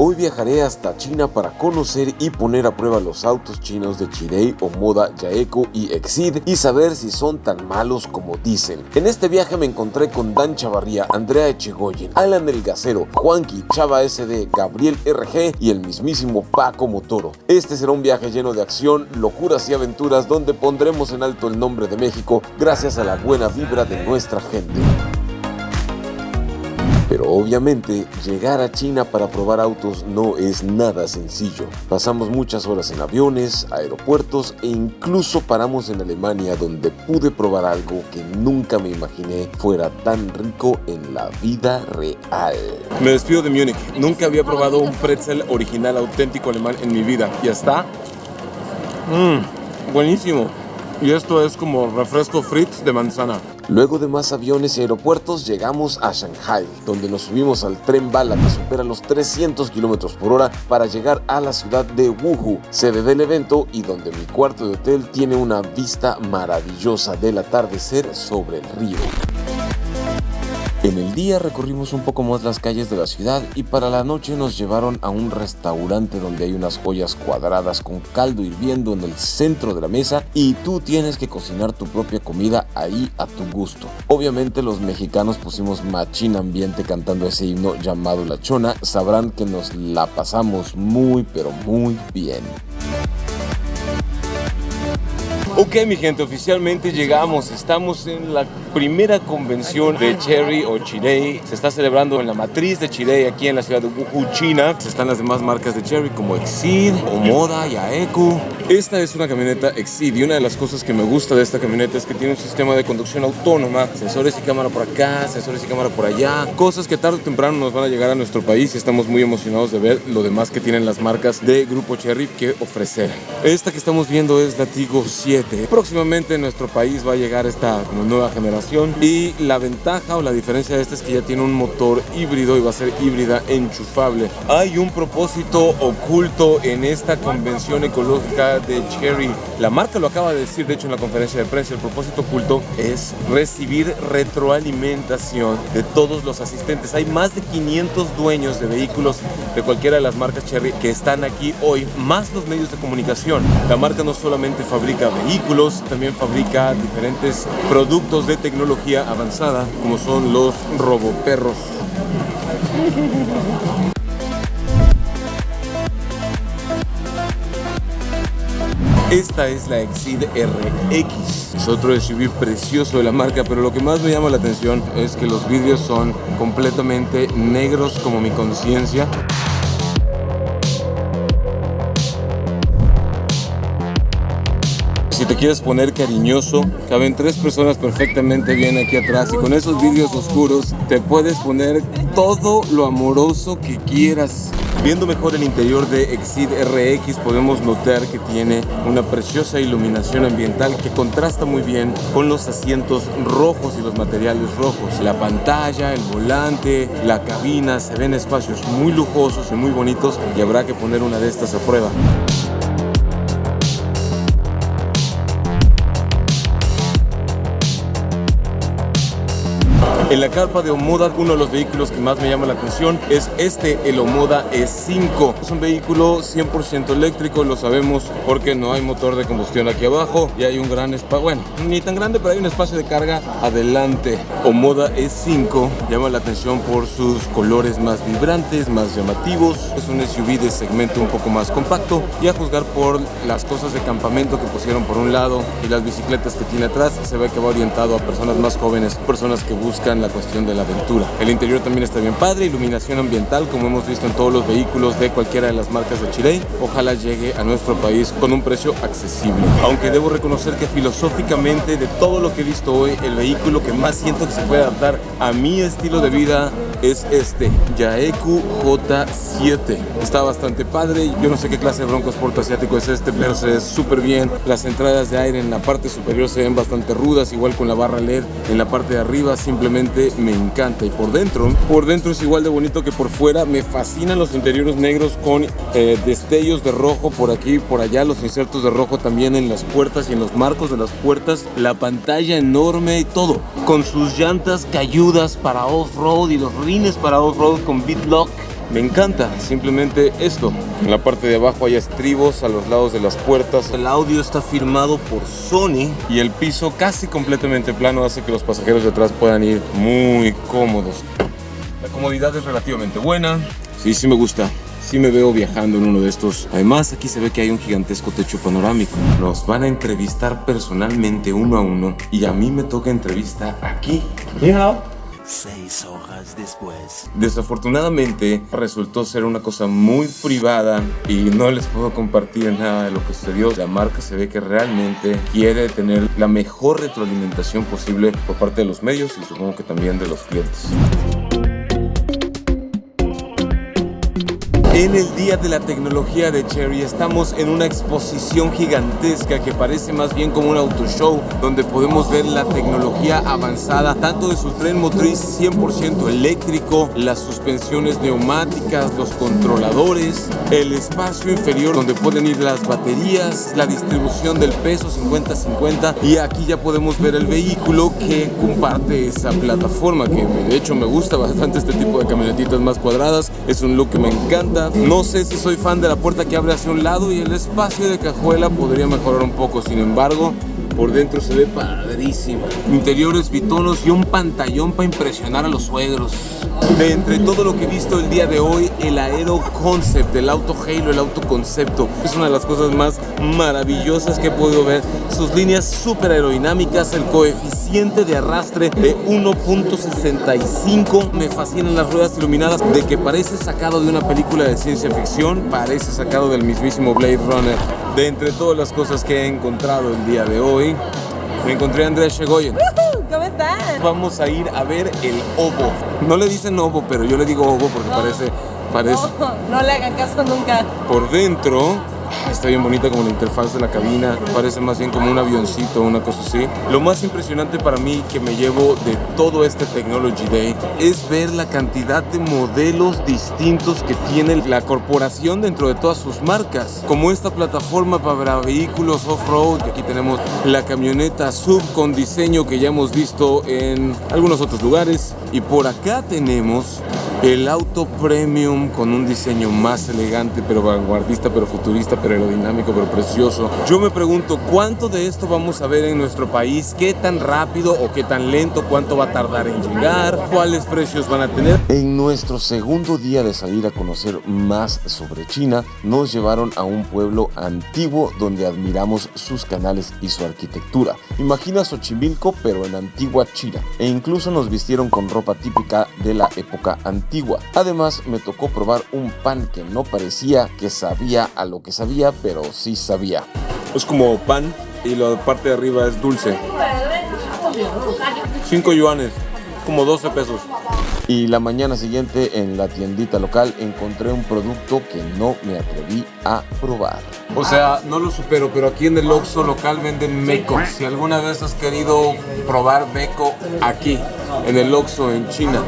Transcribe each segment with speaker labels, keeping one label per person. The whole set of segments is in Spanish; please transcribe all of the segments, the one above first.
Speaker 1: Hoy viajaré hasta China para conocer y poner a prueba los autos chinos de Chery, Omoda, Jaeco y Exeed y saber si son tan malos como dicen. En este viaje me encontré con Dan Chavarría, Andrea Echegoyen, Alan el Gacero, Juanqui, Chava SD, Gabriel RG y el mismísimo Paco Motoro. Este será un viaje lleno de acción, locuras y aventuras donde pondremos en alto el nombre de México gracias a la buena vibra de nuestra gente. Pero obviamente, llegar a China para probar autos no es nada sencillo. Pasamos muchas horas en aviones, aeropuertos e incluso paramos en Alemania, donde pude probar algo que nunca me imaginé fuera tan rico en la vida real.
Speaker 2: Me despido de Múnich. Nunca había probado un pretzel original auténtico alemán en mi vida. ¿Ya está? Buenísimo. Y esto es como refresco Fritz de manzana.
Speaker 1: Luego de más aviones y aeropuertos, llegamos a Shanghai, donde nos subimos al tren bala que supera los 300 km por hora para llegar a la ciudad de Wuhu, sede del evento y donde mi cuarto de hotel tiene una vista maravillosa del atardecer sobre el río. En el día recorrimos un poco más las calles de la ciudad y para la noche nos llevaron a un restaurante donde hay unas ollas cuadradas con caldo hirviendo en el centro de la mesa y tú tienes que cocinar tu propia comida ahí a tu gusto. Obviamente los mexicanos pusimos machín ambiente cantando ese himno llamado La Chona. Sabrán que nos la pasamos muy pero muy bien.
Speaker 2: Ok, mi gente, oficialmente llegamos. Estamos en la primera convención de Chery o Chery. Se está celebrando en la matriz de Chery aquí en la ciudad de Wuhu, China. Están las demás marcas de Chery como Exeed, Omoda, Jaeco. Esta es una camioneta Exeed y una de las cosas que me gusta de esta camioneta es que tiene un sistema de conducción autónoma, sensores y cámara por acá, sensores y cámara por allá, cosas que tarde o temprano nos van a llegar a nuestro país y estamos muy emocionados de ver lo demás que tienen las marcas de Grupo Chery que ofrecer. Esta que estamos viendo es la Tiggo 7. Próximamente en nuestro país va a llegar esta como nueva generación y la ventaja o la diferencia de esta es que ya tiene un motor híbrido y va a ser híbrida enchufable. Hay un propósito oculto en esta convención ecológica de Chery. La marca lo acaba de decir, de hecho, en la conferencia de prensa. El propósito oculto es recibir retroalimentación de todos los asistentes. Hay más de 500 dueños de vehículos de cualquiera de las marcas Chery que están aquí hoy, más los medios de comunicación. La marca no solamente fabrica vehículos, también fabrica diferentes productos de tecnología avanzada, como son los roboperros. Esta es la Exeed RX. Es otro SUV precioso de la marca, pero lo que más me llama la atención es que los vidrios son completamente negros como mi conciencia. Si te quieres poner cariñoso, caben 3 personas perfectamente bien aquí atrás y con esos vidrios oscuros te puedes poner todo lo amoroso que quieras. Viendo mejor el interior de Exeed RX podemos notar que tiene una preciosa iluminación ambiental que contrasta muy bien con los asientos rojos y los materiales rojos. La pantalla, el volante, la cabina, se ven espacios muy lujosos y muy bonitos y habrá que poner una de estas a prueba. En la carpa de Omoda, uno de los vehículos que más me llama la atención es el Omoda E5. Es un vehículo 100% eléctrico, lo sabemos porque no hay motor de combustión aquí abajo y hay un gran espacio, bueno, ni tan grande, pero hay un espacio de carga adelante. Omoda E5 llama la atención por sus colores más vibrantes, más llamativos. Es un SUV de segmento un poco más compacto y a juzgar por las cosas de campamento que pusieron por un lado y las bicicletas que tiene atrás, se ve que va orientado a personas más jóvenes, personas que buscan la cuestión de la aventura. El interior también está bien padre, iluminación ambiental como hemos visto en todos los vehículos de cualquiera de las marcas de Chery. Ojalá llegue a nuestro país con un precio accesible. Aunque debo reconocer que filosóficamente de todo lo que he visto hoy, el vehículo que más siento que se puede adaptar a mi estilo de vida es este Jaeco J7. Está bastante padre. Yo no sé qué clase de bronco sport asiático es este, pero se ve súper bien. Las entradas de aire en la parte superior se ven bastante rudas, igual con la barra LED en la parte de arriba. Simplemente me encanta. Y por dentro es igual de bonito que por fuera. Me fascinan los interiores negros con destellos de rojo por aquí y por allá, los insertos de rojo también en las puertas y en los marcos de las puertas, la pantalla enorme y todo, con sus llantas cayudas para off-road y los rines para off-road con BitLock me encanta simplemente esto. En la parte de abajo hay estribos a los lados de las puertas. El audio está firmado por Sony y el piso casi completamente plano hace que los pasajeros de atrás puedan ir muy cómodos. La comodidad es relativamente buena. Sí me gusta. Sí me veo viajando en uno de estos. Además, aquí se ve que hay un gigantesco techo panorámico. Nos van a entrevistar personalmente uno a uno y a mí me toca entrevista aquí.
Speaker 3: 6 horas después.
Speaker 2: Desafortunadamente resultó ser una cosa muy privada y no les puedo compartir nada de lo que sucedió. La marca se ve que realmente quiere tener la mejor retroalimentación posible por parte de los medios y supongo que también de los clientes. En el Día de la Tecnología de Chery estamos en una exposición gigantesca que parece más bien como un auto show, donde podemos ver la tecnología avanzada, tanto de su tren motriz 100% eléctrico, las suspensiones neumáticas, los controladores, el espacio inferior donde pueden ir las baterías, la distribución del peso 50-50, y aquí ya podemos ver el vehículo que comparte esa plataforma, que de hecho me gusta bastante este tipo de camionetitas más cuadradas, es un look que me encanta. No sé si soy fan de la puerta que abre hacia un lado y el espacio de cajuela podría mejorar un poco, sin embargo, por dentro se ve padrísima. Interiores bitonos y un pantallón para impresionar a los suegros. De entre todo lo que he visto el día de hoy, el Aero Concept, el auto Halo, el auto concepto, es una de las cosas más maravillosas que he podido ver. Sus líneas súper aerodinámicas, el coeficiente de arrastre de 1.65. Me fascinan las ruedas iluminadas, de que parece sacado de una película de ciencia ficción, parece sacado del mismísimo Blade Runner. De entre todas las cosas que he encontrado el día de hoy, me encontré a Andrés Shegoyen.
Speaker 4: ¿Cómo estás?
Speaker 2: Vamos a ir a ver el Ovo. No le dicen Ovo, pero yo le digo Ovo porque parece.
Speaker 4: No le hagan caso nunca.
Speaker 2: Por dentro está bien bonita, como la interfaz de la cabina. Parece más bien como un avioncito, una cosa así. Lo más impresionante para mí que me llevo de todo este Technology Day es ver la cantidad de modelos distintos que tiene la corporación dentro de todas sus marcas. Como esta plataforma para vehículos off-road. Aquí tenemos la camioneta SUV con diseño que ya hemos visto en algunos otros lugares. Y por acá tenemos el auto premium con un diseño más elegante, pero vanguardista, pero futurista, pero aerodinámico, pero precioso. Yo me pregunto, ¿cuánto de esto vamos a ver en nuestro país? ¿Qué tan rápido o qué tan lento? ¿Cuánto va a tardar en llegar? ¿Cuáles precios van a tener?
Speaker 1: En nuestro segundo día de salir a conocer más sobre China, nos llevaron a un pueblo antiguo donde admiramos sus canales y su arquitectura. Imagina Xochimilco, pero en antigua China. E incluso nos vistieron con ropa típica de la época antigua. Además, me tocó probar un pan que no parecía que sabía a lo que sabía, pero sí sabía.
Speaker 2: Es como pan y la parte de arriba es dulce. 5 yuanes, como 12 pesos.
Speaker 1: Y la mañana siguiente en la tiendita local encontré un producto que no me atreví a probar.
Speaker 2: O sea, no lo supero, pero aquí en el Oxxo local venden Meco. Si alguna vez has querido probar Meco, aquí, en el Oxxo en China.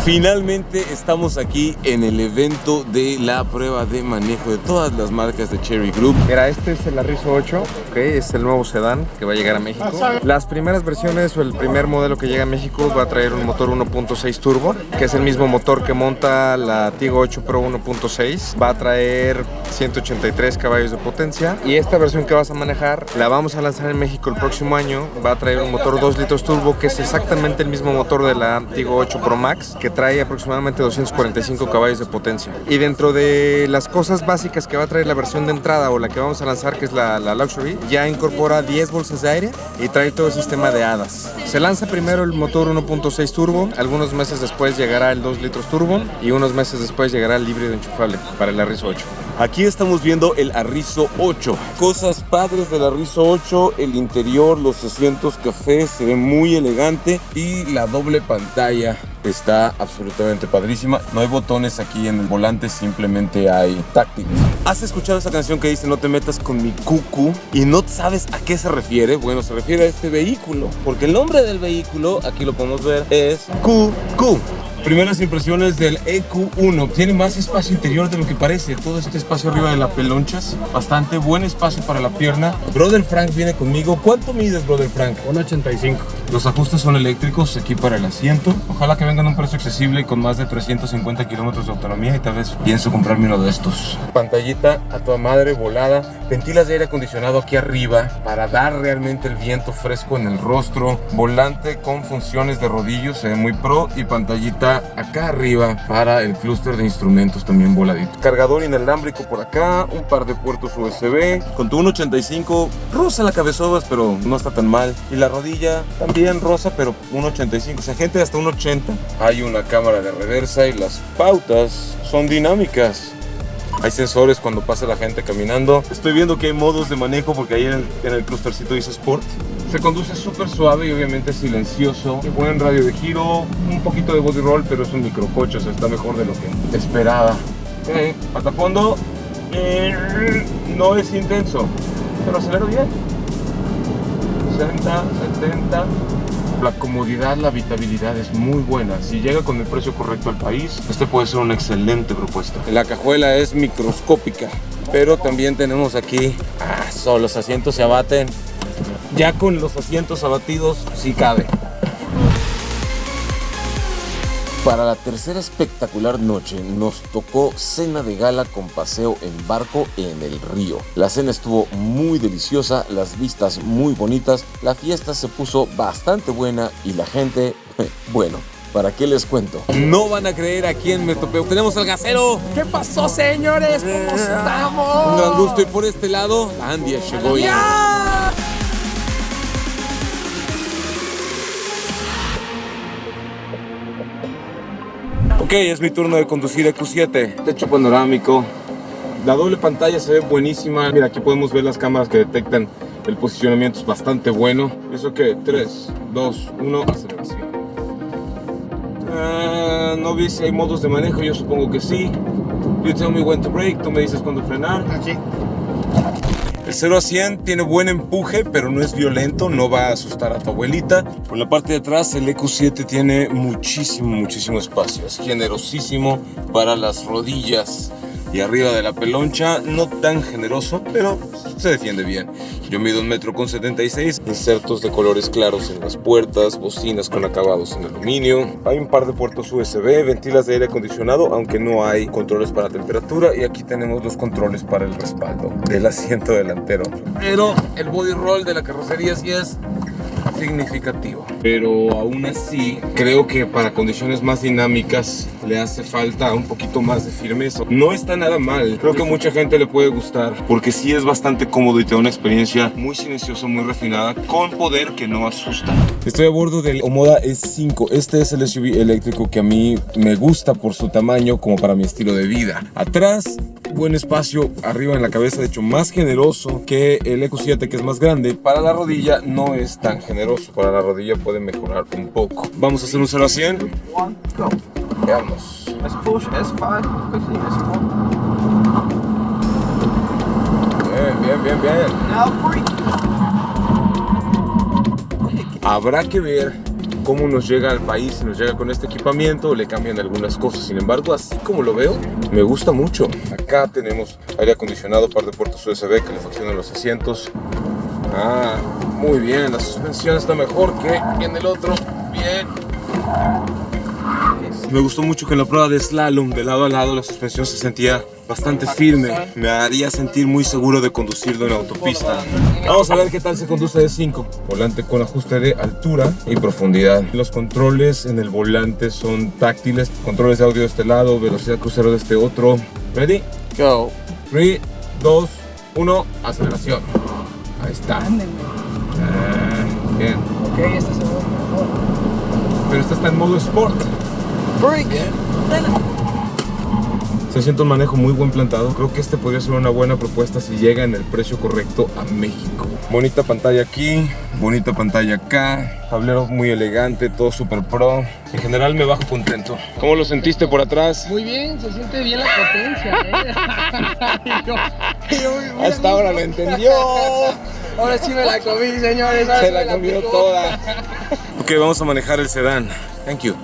Speaker 2: Finalmente estamos aquí en el evento de la prueba de manejo de todas las marcas de Chery Group.
Speaker 5: Mira, este es el Arriso 8, ¿okay? Es el nuevo sedán que va a llegar a México. Las primeras versiones o el primer modelo que llega a México va a traer un motor 1.6 turbo, que es el mismo motor que monta la Tigo 8 Pro 1.6. Va a traer 183 caballos de potencia y esta versión que vas a manejar la vamos a lanzar en México el próximo año. Va a traer un motor 2 litros turbo, que es exactamente el mismo motor de la Tigo 8 Pro Max, que trae aproximadamente 245 caballos de potencia. Y dentro de las cosas básicas que va a traer la versión de entrada o la que vamos a lanzar, que es la Luxury, ya incorpora 10 bolsas de aire y trae todo el sistema de hadas. Se lanza primero el motor 1.6 turbo, algunos meses después llegará el 2 litros turbo y unos meses después llegará el híbrido enchufable para el Arriso 8.
Speaker 2: Aquí estamos viendo el Arriso 8. Cosas padres del Arriso 8, el interior, los asientos café, se ve muy elegante y la doble pantalla está absolutamente padrísima. No hay botones aquí en el volante, simplemente hay táctiles. ¿Has escuchado esa canción que dice no te metas con mi cucu y no sabes a qué se refiere? Bueno, se refiere a este vehículo, porque el nombre del vehículo, aquí lo podemos ver, es QQ. Primeras impresiones del EQ1. Tiene más espacio interior de lo que parece. Todo este espacio arriba de las pelonchas. Bastante buen espacio para la pierna. Brother Frank viene conmigo. ¿Cuánto mides, Brother Frank?
Speaker 5: 1.85.
Speaker 2: Los ajustes son eléctricos, aquí para el asiento. Ojalá que vengan a un precio accesible y con más de 350 kilómetros de autonomía y tal vez pienso comprarme uno de estos. Pantallita a toda madre, volada. Ventilas de aire acondicionado aquí arriba para dar realmente el viento fresco en el rostro. Volante con funciones de rodillos, se ve muy pro. Y pantallita acá arriba para el clúster de instrumentos también voladito. Cargador inalámbrico por acá, un par de puertos USB. Con tu 1.85, rosa la cabezobas, pero no está tan mal. Y la rodilla también rosa, pero 1.85, o sea, gente hasta 1.80. Hay una cámara de reversa y las pautas son dinámicas. Hay sensores cuando pasa la gente caminando. Estoy viendo que hay modos de manejo porque ahí en el clustercito dice Sport. Se conduce súper suave y obviamente silencioso. Buen radio de giro, un poquito de body roll, pero es un microcoche, o sea, está mejor de lo que esperaba. Patafondo no es intenso, pero acelero bien. 60, 70. La comodidad, la habitabilidad es muy buena. Si llega con el precio correcto al país, este puede ser una excelente propuesta. La cajuela es microscópica, pero también tenemos aquí, solo los asientos se abaten. Ya con los asientos abatidos sí cabe.
Speaker 1: Para la tercera espectacular noche nos tocó cena de gala con paseo en barco en el río. La cena estuvo muy deliciosa, las vistas muy bonitas, la fiesta se puso bastante buena y la gente, bueno, ¿para qué les cuento?
Speaker 2: No van a creer a quién me topé. Tenemos al gasero.
Speaker 6: ¿Qué pasó, señores? ¿Cómo estamos?
Speaker 2: Un gran gusto y por este lado, la Andia llegó ya. Ok, es mi turno de conducir EQ7. Techo panorámico. La doble pantalla se ve buenísima. Mira, aquí podemos ver las cámaras que detectan el posicionamiento. Es bastante bueno. ¿Eso qué? 3, 2, 1, aceleración. No vi si hay modos de manejo. Yo supongo que sí. You tell me when to brake. Tú me dices cuándo frenar.
Speaker 6: Aquí.
Speaker 2: El 0 a 100 tiene buen empuje, pero no es violento, no va a asustar a tu abuelita. Por la parte de atrás, el EQ7 tiene muchísimo espacio. Es generosísimo para las rodillas. Y arriba de la peloncha, no tan generoso, pero se defiende bien. Yo mido 1,76 m, insertos de colores claros en las puertas, bocinas con acabados en aluminio. Hay un par de puertos USB, ventilas de aire acondicionado, aunque no hay controles para temperatura. Y aquí tenemos los controles para el respaldo del asiento delantero. Pero el body roll de la carrocería sí es significativo, pero aún así creo que para condiciones más dinámicas le hace falta un poquito más de firmeza. No está nada mal, creo que a mucha gente le puede gustar porque sí es bastante cómodo y te da una experiencia muy silenciosa, muy refinada, con poder que no asusta. Estoy a bordo del Omoda E5. Este es el SUV eléctrico que a mí me gusta por su tamaño como para mi estilo de vida. Atrás, buen espacio, arriba en la cabeza, de hecho más generoso que el EQ7, que es más grande. Para la rodilla no es tan generoso, para la rodilla puede mejorar un poco. Vamos a hacer un 0 a 100.
Speaker 6: Go.
Speaker 2: Veamos.
Speaker 6: Let's push S5. Quickly, S4.
Speaker 2: Bien.
Speaker 6: Now break.
Speaker 2: Habrá que ver cómo nos llega al país, si nos llega con este equipamiento o le cambian algunas cosas. Sin embargo, así como lo veo, me gusta mucho. Acá tenemos aire acondicionado, par de puertos USB, calefacción en los asientos. Muy bien, la suspensión está mejor que en el otro. Bien. Me gustó mucho que en la prueba de slalom, de lado a lado, la suspensión se sentía bastante firme. Me haría sentir muy seguro de conducirlo en autopista. Vamos a ver qué tal se conduce de 5. Volante con ajuste de altura y profundidad. Los controles en el volante son táctiles. Controles de audio de este lado, velocidad crucero de este otro. ¿Ready?
Speaker 6: Go.
Speaker 2: 3, 2, 1, aceleración. Ahí está. Bien.
Speaker 6: Ok, este se ve mejor.
Speaker 2: Pero este está en modo Sport.
Speaker 6: Break.
Speaker 2: Se siente un manejo muy buen plantado. Creo que este podría ser una buena propuesta si llega en el precio correcto a México. Bonita pantalla aquí, bonita pantalla acá. Tablero muy elegante, todo super pro. En general me bajo contento. ¿Cómo lo sentiste por atrás?
Speaker 6: Muy bien, se siente bien la potencia,
Speaker 2: Hasta ahora lo entendió.
Speaker 6: Ahora sí me la comí, señores.
Speaker 2: Se la comió toda. Ok, vamos a manejar el sedán. Thank you.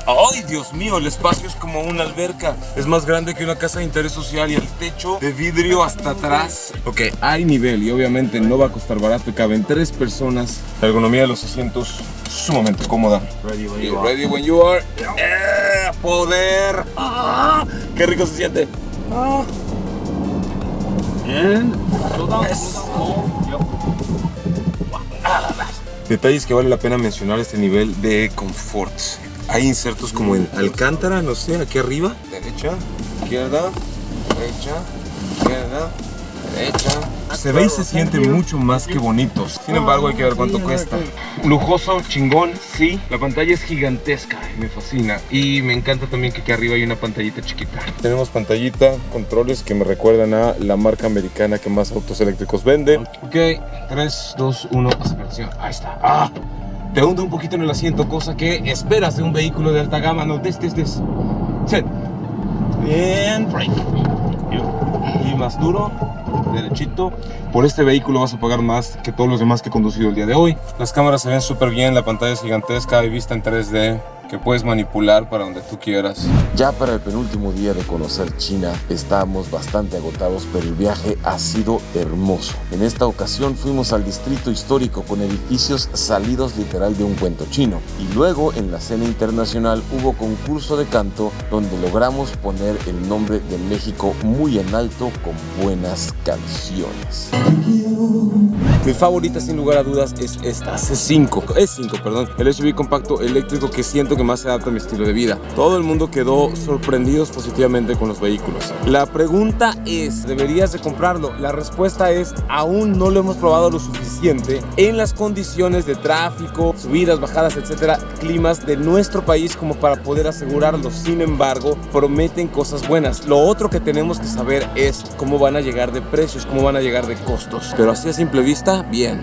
Speaker 2: ¡Ay, Dios mío! El espacio es como una alberca. Es más grande que una casa de interés social y el techo de vidrio hasta atrás. Ok, hay nivel y obviamente no va a costar barato. Caben 3 personas. La ergonomía de los asientos sumamente cómoda. Ready when you are. ¡Poder! ¡Ah! ¡Qué rico se siente! ¡Ah! Detalles que vale la pena mencionar este nivel de confort. Hay insertos como en alcántara, no sé, aquí arriba. Derecha, izquierda, derecha, izquierda, derecha. Se ve y se siente mucho más que bonitos. Sin embargo, hay que ver cuánto cuesta. Lujoso, chingón, sí. La pantalla es gigantesca y me fascina. Y me encanta también que aquí arriba hay una pantallita chiquita. Tenemos pantallita, controles que me recuerdan a la marca americana que más autos eléctricos vende. Ok, 3, 2, 1, aceleración. Ahí está. ¡Ah! Te hunde un poquito en el asiento, cosa que esperas de un vehículo de alta gama. No, Set. And break. Y más duro, derechito. Por este vehículo vas a pagar más que todos los demás que he conducido el día de hoy. Las cámaras se ven súper bien, la pantalla es gigantesca y vista en 3D que puedes manipular para donde tú quieras.
Speaker 1: Ya para el penúltimo día de conocer China, estábamos bastante agotados, pero el viaje ha sido hermoso. En esta ocasión fuimos al distrito histórico con edificios salidos literal de un cuento chino. Y luego en la cena internacional hubo concurso de canto donde logramos poner el nombre de México muy en alto con buenas canciones.
Speaker 2: Mi favorita sin lugar a dudas es esta, C5, perdón, el SUV compacto eléctrico que siento que más se adapta a mi estilo de vida. Todo el mundo quedó sorprendidos positivamente con los vehículos. La pregunta es, ¿deberías de comprarlo? La respuesta es, aún no lo hemos probado lo suficiente en las condiciones de tráfico, subidas, bajadas, etcétera, climas de nuestro país como para poder asegurarlo. Sin embargo, prometen cosas buenas. Lo otro que tenemos que saber es cómo van a llegar de precios, cómo van a llegar de costos. Pero así a simple vista, bien.